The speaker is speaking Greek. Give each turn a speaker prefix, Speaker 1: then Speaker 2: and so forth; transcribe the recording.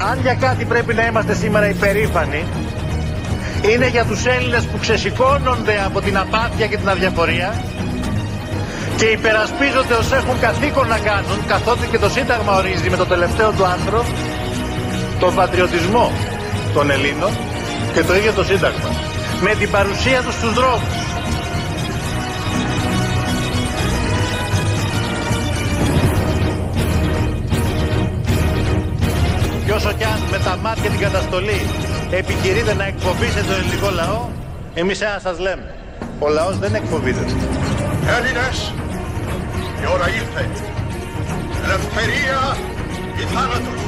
Speaker 1: Αν για κάτι πρέπει να είμαστε σήμερα υπερήφανοι, είναι για τους Έλληνες που ξεσηκώνονται από την απάθεια και την αδιαφορία και υπερασπίζονται ως έχουν καθήκον να κάνουν, καθότι και το Σύνταγμα ορίζει με το τελευταίο του άρθρο τον πατριωτισμό των Ελλήνων και το ίδιο το Σύνταγμα, με την παρουσία τους στους δρόμους. Και όσο κι αν με τα μάτια την καταστολή επικηρύτε να εκφοβήσετε τον ελληνικό λαό, εμείς ένα σας λέμε, ο λαός δεν εκφοβείται.
Speaker 2: Έλληνες, η ώρα ήρθε. Ελευθερία ή θάνατος.